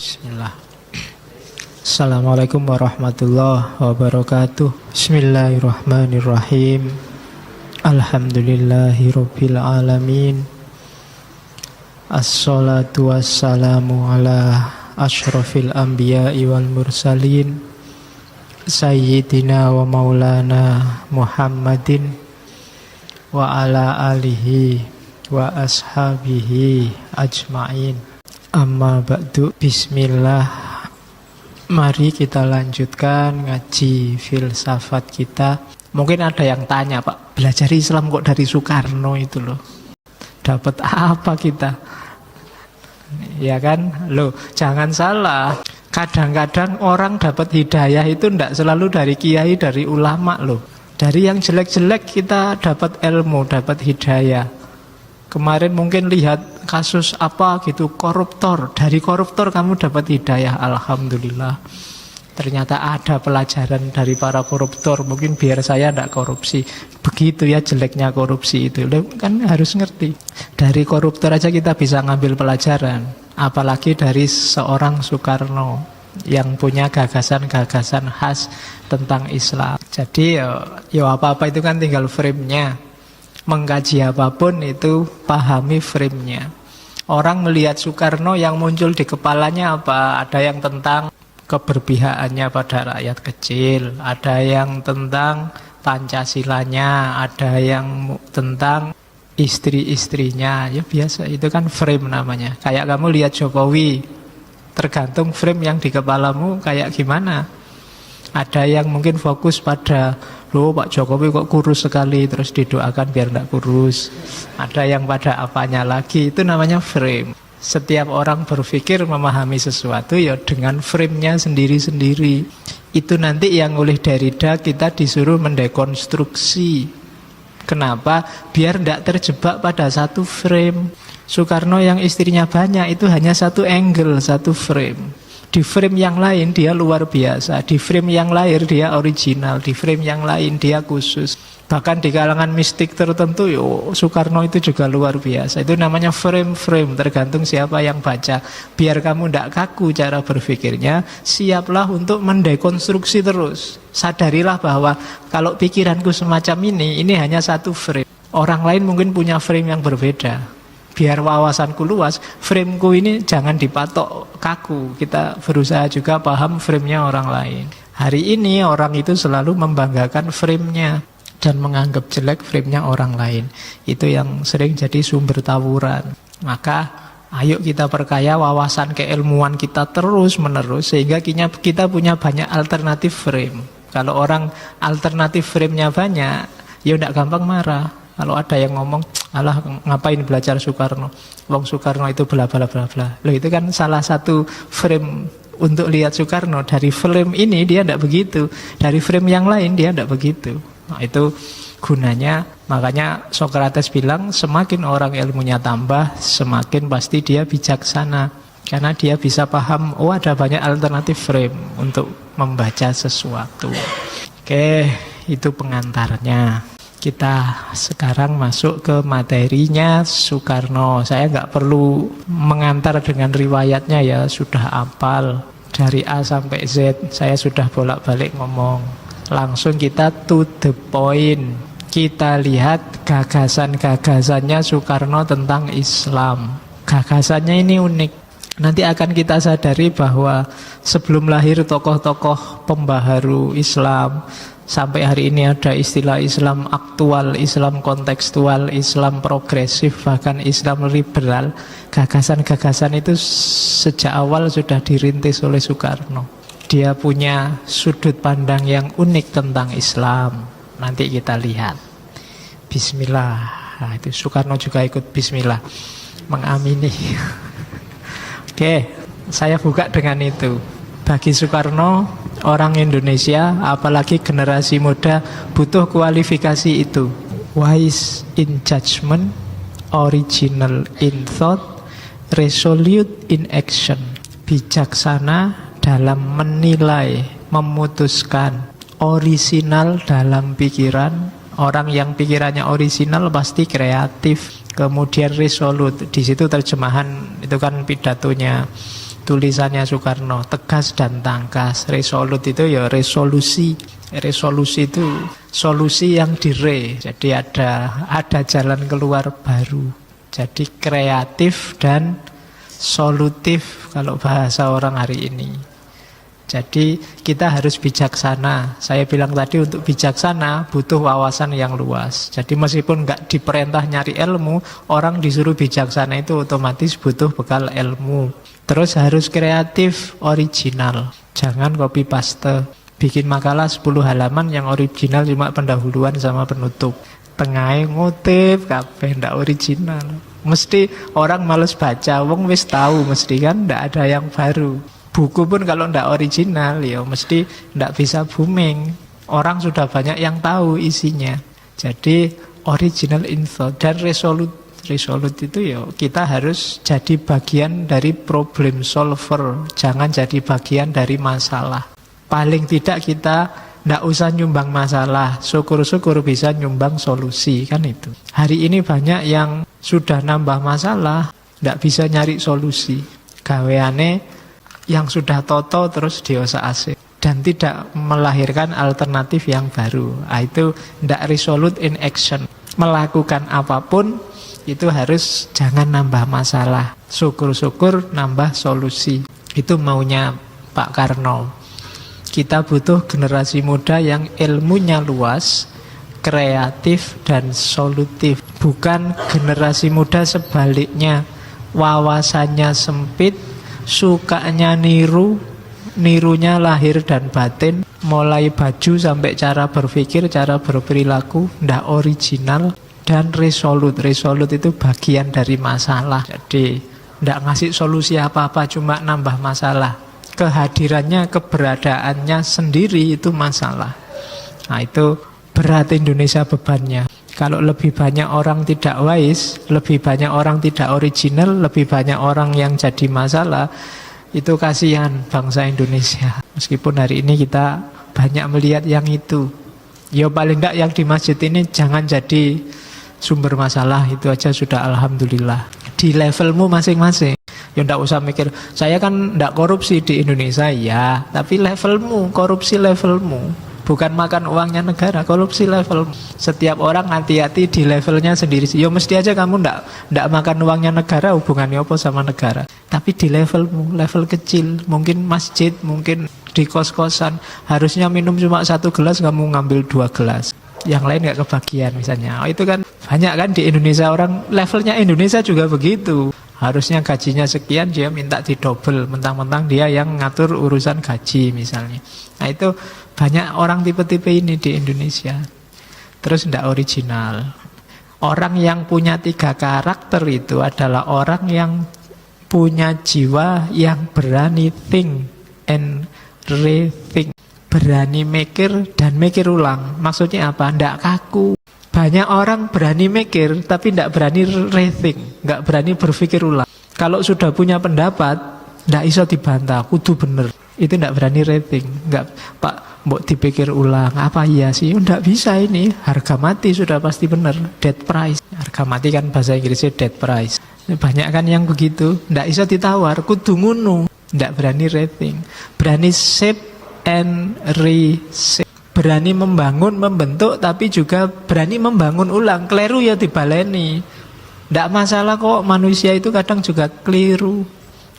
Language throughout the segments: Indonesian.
Bismillah. Assalamualaikum warahmatullahi wabarakatuh. Bismillahirrahmanirrahim. Alhamdulillahirabbil alamin. Assalatu wassalamu ala asyrafil anbiya'i wal mursalin Sayyidina wa maulana Muhammadin wa ala alihi wa ashabihi ajma'in. Amma ba'du. Bismillah. Mari kita lanjutkan ngaji filsafat kita. Mungkin ada yang tanya, Pak, belajar Islam kok dari Soekarno itu loh, dapat apa kita? Ya kan? Loh, jangan salah. Kadang-kadang orang dapat hidayah itu tidak selalu dari kiai, dari ulama loh. Dari yang jelek-jelek kita dapat ilmu, dapat hidayah. Kemarin mungkin lihat kasus apa gitu, koruptor. Dari koruptor kamu dapat hidayah, alhamdulillah. Ternyata ada pelajaran dari para koruptor. Mungkin biar saya tidak korupsi. Begitu ya jeleknya korupsi itu. Kan harus ngerti. Dari koruptor aja kita bisa ngambil pelajaran. Apalagi dari seorang Soekarno yang punya gagasan-gagasan khas tentang Islam. Jadi ya apa-apa itu kan tinggal frame-nya. Mengkaji apapun itu pahami frame-nya. Orang melihat Soekarno yang muncul di kepalanya apa? Ada yang tentang keberpihakannya pada rakyat kecil, ada yang tentang Pancasilanya, ada yang tentang istri-istrinya. Ya biasa, itu kan frame namanya. Kayak kamu lihat Jokowi, tergantung frame yang di kepalamu kayak gimana. Ada yang mungkin fokus pada, loh Pak Jokowi kok kurus sekali, terus didoakan biar tidak kurus. Ada yang pada apanya lagi, itu namanya frame. Setiap orang berpikir memahami sesuatu ya dengan frame-nya sendiri-sendiri. Itu nanti yang oleh Derrida kita disuruh mendekonstruksi. Kenapa? Biar tidak terjebak pada satu frame. Soekarno yang istrinya banyak itu hanya satu angle, satu frame. Di frame yang lain dia luar biasa, di frame yang lain dia original, di frame yang lain dia khusus. Bahkan di kalangan mistik tertentu, Soekarno itu juga luar biasa. Itu namanya frame-frame, tergantung siapa yang baca. Biar kamu tidak kaku cara berpikirnya, siaplah untuk mendekonstruksi terus. Sadarilah bahwa kalau pikiranku semacam ini hanya satu frame. Orang lain mungkin punya frame yang berbeda. Biar wawasanku luas, frameku ini jangan dipatok kaku. Kita berusaha juga paham frame-nya orang lain. Hari ini orang itu selalu membanggakan frame-nya dan menganggap jelek frame-nya orang lain. Itu yang sering jadi sumber tawuran. Maka ayo kita perkaya wawasan keilmuan kita terus-menerus, sehingga kita punya banyak alternatif frame. Kalau orang alternatif frame-nya banyak, ya tidak gampang marah. Kalau ada yang ngomong, alah ngapain belajar Soekarno, wong Soekarno itu bla bla bla bla. Loh, itu kan salah satu frame untuk lihat Soekarno. Dari frame ini dia tidak begitu, dari frame yang lain dia tidak begitu. Nah, itu gunanya. Makanya Socrates bilang semakin orang ilmunya tambah, semakin pasti dia bijaksana. Karena dia bisa paham, oh ada banyak alternatif frame untuk membaca sesuatu. Oke, itu pengantarnya. Kita sekarang masuk ke materinya Soekarno. Saya nggak perlu mengantar dengan riwayatnya ya, sudah hafal dari A sampai Z. Saya sudah bolak-balik ngomong. Langsung kita to the point. Kita lihat gagasan-gagasannya Soekarno tentang Islam. Gagasannya ini unik. Nanti akan kita sadari bahwa sebelum lahir tokoh-tokoh pembaharu Islam, sampai hari ini ada istilah Islam aktual, Islam kontekstual, Islam progresif, bahkan Islam liberal. Gagasan-gagasan itu sejak awal sudah dirintis oleh Soekarno. Dia punya sudut pandang yang unik tentang Islam. Nanti kita lihat. Bismillah. Nah, itu Soekarno juga ikut bismillah, mengamini. Oke, saya buka dengan itu. Bagi Soekarno, orang Indonesia, apalagi generasi muda, butuh kualifikasi itu. Wise in judgment, original in thought, resolute in action. Bijaksana dalam menilai, memutuskan, orisinal dalam pikiran. Orang yang pikirannya orisinal pasti kreatif. Kemudian resolute, di situ terjemahan itu kan pidatonya tulisannya Soekarno, tegas dan tangkas. Resolut itu ya resolusi. Resolusi itu solusi yang jadi ada jalan keluar baru. Jadi kreatif dan solutif kalau bahasa orang hari ini. Jadi kita harus bijaksana. Saya bilang tadi untuk bijaksana butuh wawasan yang luas. Jadi meskipun nggak diperintah nyari ilmu, orang disuruh bijaksana itu otomatis butuh bekal ilmu. Terus harus kreatif, original. Jangan copy paste. Bikin makalah 10 halaman yang original cuma pendahuluan sama penutup. Tengahnya ngutip, kabeh ndak original. Mesti orang males baca, wong wis tahu mesti kan ndak ada yang baru. Buku pun kalau ndak original ya mesti ndak bisa booming. Orang sudah banyak yang tahu isinya. Jadi original info dan resolute itu ya kita harus jadi bagian dari problem solver, jangan jadi bagian dari masalah. Paling tidak kita ndak usah nyumbang masalah, syukur-syukur bisa nyumbang solusi, kan itu. Hari ini banyak yang sudah nambah masalah, ndak bisa nyari solusi. Gaweane yang sudah toto terus diosak-asik dan tidak melahirkan alternatif yang baru. Itu ndak resolute in action. Melakukan apapun itu harus jangan nambah masalah, syukur-syukur nambah solusi. Itu maunya Pak Karno. Kita butuh generasi muda yang ilmunya luas, kreatif dan solutif. Bukan generasi muda sebaliknya, wawasannya sempit, sukanya nirunya lahir dan batin, mulai baju sampai cara berpikir, cara berperilaku ndak original dan resolute. Resolute itu bagian dari masalah. Jadi ndak ngasih solusi apa-apa, cuma nambah masalah. Kehadirannya, keberadaannya sendiri itu masalah. Nah itu berat Indonesia bebannya. Kalau lebih banyak orang tidak wise, lebih banyak orang tidak original, lebih banyak orang yang jadi masalah, itu kasihan bangsa Indonesia. Meskipun hari ini kita banyak melihat yang itu. Ya paling tidak yang di masjid ini jangan jadi sumber masalah, itu aja sudah alhamdulillah. Di levelmu masing-masing. Ya tidak usah mikir, saya kan tidak korupsi di Indonesia, ya. Tapi levelmu, korupsi levelmu. Bukan makan uangnya negara, korupsi level. Setiap orang hati-hati di levelnya sendiri. Ya mesti aja kamu ndak makan uangnya negara, hubungannya apa sama negara. Tapi di levelmu, level kecil, mungkin masjid, mungkin di kos-kosan, harusnya minum cuma 1 gelas, kamu ngambil 2 gelas. Yang lain nggak kebagian misalnya. Itu kan banyak kan di Indonesia, orang levelnya Indonesia juga begitu. Harusnya gajinya sekian, dia minta didobel, mentang-mentang dia yang ngatur urusan gaji misalnya. Nah itu banyak orang tipe-tipe ini di Indonesia. Terus tidak original. Orang yang punya 3 karakter itu adalah orang yang punya jiwa yang berani think and rethink. Berani mikir dan mikir ulang. Maksudnya apa? Tidak kaku. Banyak orang berani mikir tapi tidak berani rethink, tidak berani berpikir ulang. Kalau sudah punya pendapat, tidak iso dibantah, kudu bener. Itu tidak berani rethink. Enggak, Pak, mbok dipikir ulang, apa iya sih? Tidak bisa ini, harga mati sudah pasti bener, dead price. Harga mati kan bahasa Inggrisnya dead price. Banyak kan yang begitu, tidak iso ditawar, kudu ngunu. Tidak berani rethink, berani shape and reshape. Berani membangun, membentuk, tapi juga berani membangun ulang. Keliru ya dibaleni. Tidak masalah kok, manusia itu kadang juga keliru,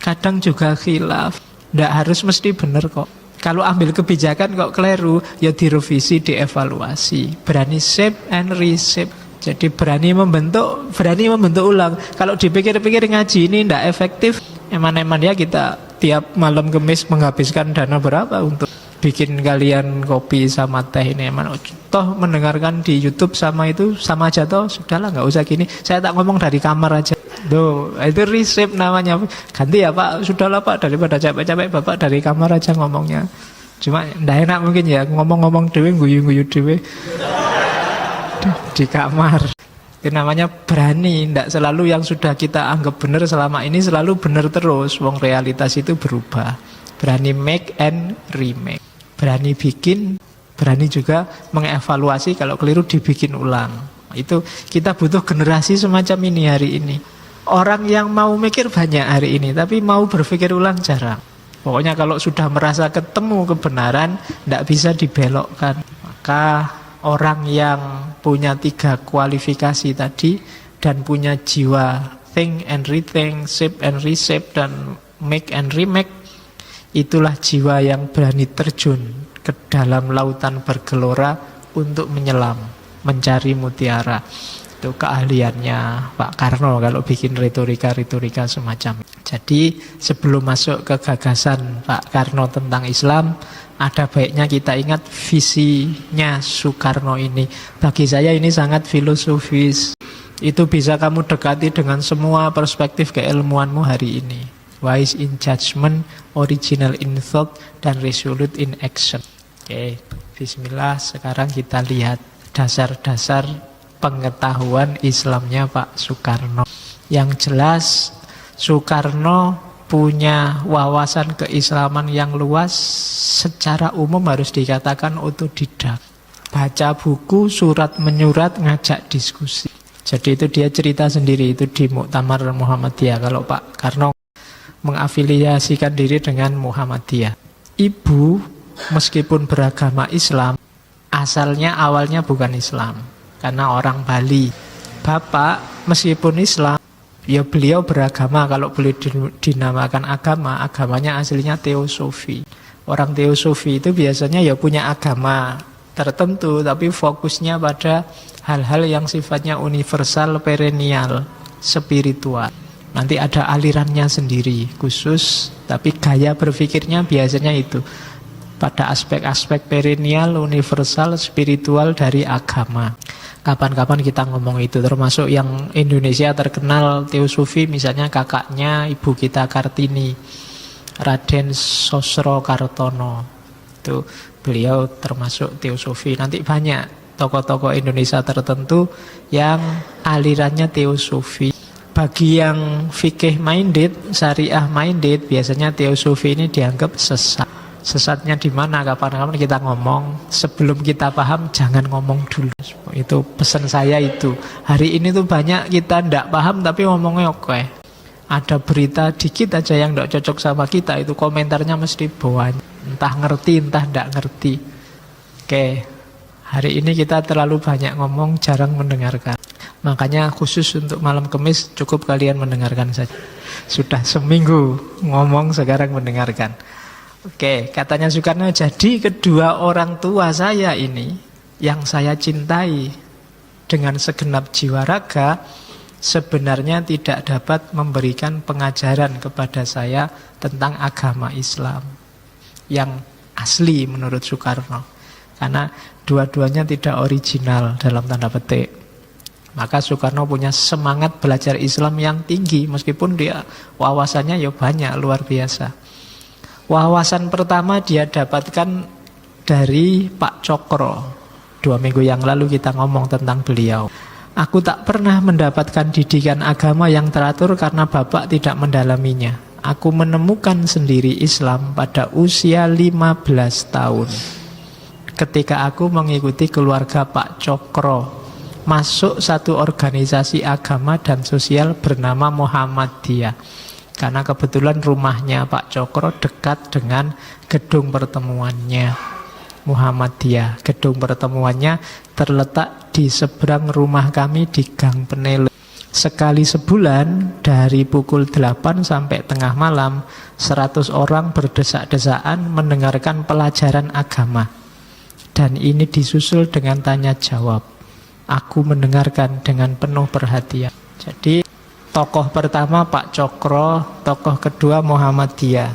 kadang juga khilaf. Tidak harus mesti benar kok. Kalau ambil kebijakan kok keliru, ya direvisi, dievaluasi. Berani shape and reshape. Jadi berani membentuk ulang. Kalau dipikir-pikir ngaji ini tidak efektif, eman-eman ya kita tiap malam Kemis menghabiskan dana berapa untuk bikin kalian kopi sama teh ini, emang toh mendengarkan di YouTube sama itu sama aja toh, sudahlah nggak usah gini, saya tak ngomong dari kamar aja. Tuh, itu reshape namanya. Ganti ya Pak, sudahlah Pak, daripada capek-capek Bapak dari kamar aja ngomongnya. Cuma ndak enak mungkin ya ngomong-ngomong dewe, guyu-guyu dewe di kamar. Itu namanya berani. Ndak selalu yang sudah kita anggap benar selama ini selalu benar terus. Wong realitas itu berubah. Berani make and remake. Berani bikin, berani juga mengevaluasi kalau keliru dibikin ulang. Itu kita butuh generasi semacam ini hari ini. Orang yang mau mikir banyak hari ini, tapi mau berpikir ulang jarang. Pokoknya kalau sudah merasa ketemu kebenaran, tidak bisa dibelokkan. Maka orang yang punya 3 kualifikasi tadi dan punya jiwa think and rethink, shape and reshape, dan make and remake, itulah jiwa yang berani terjun ke dalam lautan bergelora untuk menyelam, mencari mutiara. Itu keahliannya Pak Karno kalau bikin retorika-retorika semacam. Jadi sebelum masuk ke gagasan Pak Karno tentang Islam, ada baiknya kita ingat visinya Soekarno ini. Bagi saya ini sangat filosofis. Itu bisa kamu dekati dengan semua perspektif keilmuanmu hari ini. Wise in judgment, original in thought, dan resolute in action. Oke, bismillah. Sekarang kita lihat dasar-dasar pengetahuan Islamnya Pak Soekarno. Yang jelas Soekarno punya wawasan keislaman yang luas, secara umum harus dikatakan otodidak. Baca buku, surat menyurat, ngajak diskusi. Jadi itu dia cerita sendiri itu di Muktamar Muhammadiyah. Kalau Pak Karno mengafiliasikan diri dengan Muhammadiyah. Ibu meskipun beragama Islam, asalnya awalnya bukan Islam, karena orang Bali. Bapak meskipun Islam, ya beliau beragama, kalau boleh dinamakan agama, agamanya aslinya teosofi. Orang teosofi itu biasanya ya punya agama tertentu, tapi fokusnya pada hal-hal yang sifatnya universal, perennial, spiritual. Nanti ada alirannya sendiri khusus, tapi gaya berpikirnya biasanya itu pada aspek-aspek perennial, universal, spiritual dari agama. Kapan-kapan kita ngomong itu, termasuk yang Indonesia terkenal teosofi, misalnya kakaknya ibu kita Kartini, Raden Sosro Kartono. Itu beliau termasuk teosofi. Nanti banyak tokoh-tokoh Indonesia tertentu yang alirannya teosofi. Bagi yang fikih minded, syariah minded, biasanya teosofi ini dianggap sesat. Sesatnya di mana? Kapan-kapan kita ngomong. Sebelum kita paham, jangan ngomong dulu. Itu pesan saya itu. Hari ini tuh banyak kita ndak paham tapi ngomongnya oke. Ada berita dikit aja yang ndak cocok sama kita, itu komentarnya mesti bawahnya. Entah ngerti, entah ndak ngerti. Oke, hari ini kita terlalu banyak ngomong, jarang mendengarkan. Makanya khusus untuk malam Kamis cukup kalian mendengarkan saja. Sudah seminggu ngomong, sekarang mendengarkan. Oke, katanya Soekarno, jadi kedua orang tua saya ini yang saya cintai dengan segenap jiwa raga sebenarnya tidak dapat memberikan pengajaran kepada saya tentang agama Islam yang asli menurut Soekarno, karena dua-duanya tidak original dalam tanda petik. Maka Soekarno punya semangat belajar Islam yang tinggi, meskipun dia wawasannya ya banyak, luar biasa. Wawasan pertama dia dapatkan dari Pak Cokro. 2 minggu yang lalu kita ngomong tentang beliau. Aku tak pernah mendapatkan didikan agama yang teratur karena bapak tidak mendalaminya. Aku menemukan sendiri Islam pada usia 15 tahun. Ketika aku mengikuti keluarga Pak Cokro masuk satu organisasi agama dan sosial bernama Muhammadiyah. Karena kebetulan rumahnya Pak Cokro dekat dengan gedung pertemuannya Muhammadiyah. Gedung pertemuannya terletak di seberang rumah kami di Gang Penele. Sekali sebulan dari pukul 8 sampai tengah malam 100 orang berdesak-desakan mendengarkan pelajaran agama. Dan ini disusul dengan tanya jawab. Aku mendengarkan dengan penuh perhatian. Jadi tokoh pertama Pak Cokro, tokoh kedua Muhammadiyah.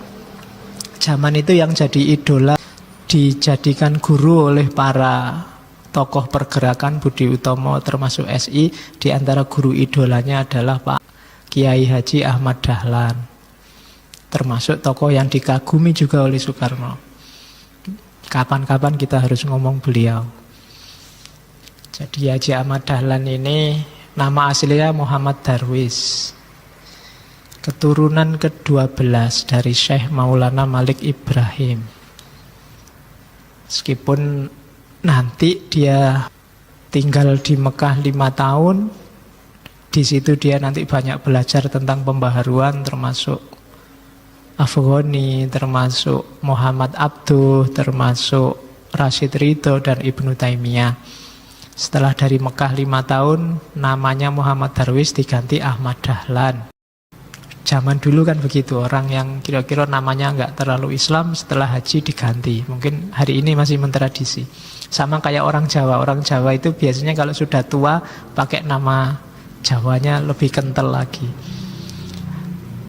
Zaman itu yang jadi idola, dijadikan guru oleh para tokoh pergerakan Budi Utomo termasuk SI. Di antara guru idolanya adalah Pak Kiai Haji Ahmad Dahlan, termasuk tokoh yang dikagumi juga oleh Soekarno. Kapan-kapan kita harus ngomong beliau. Jadi Haji Ahmad Dahlan ini nama aslinya Muhammad Darwis, keturunan ke-12 dari Syekh Maulana Malik Ibrahim. Meskipun nanti dia tinggal di Mekah 5 tahun, Di situ dia nanti banyak belajar tentang pembaharuan, termasuk Afghani, termasuk Muhammad Abduh, termasuk Rashid Ridho dan Ibnu Taimiyah. Setelah dari Mekah 5 tahun, namanya Muhammad Darwis diganti Ahmad Dahlan. Zaman dulu kan begitu, orang yang kira-kira namanya nggak terlalu Islam setelah haji diganti. Mungkin hari ini masih mentradisi. Sama kayak orang Jawa itu biasanya kalau sudah tua pakai nama Jawanya lebih kental lagi.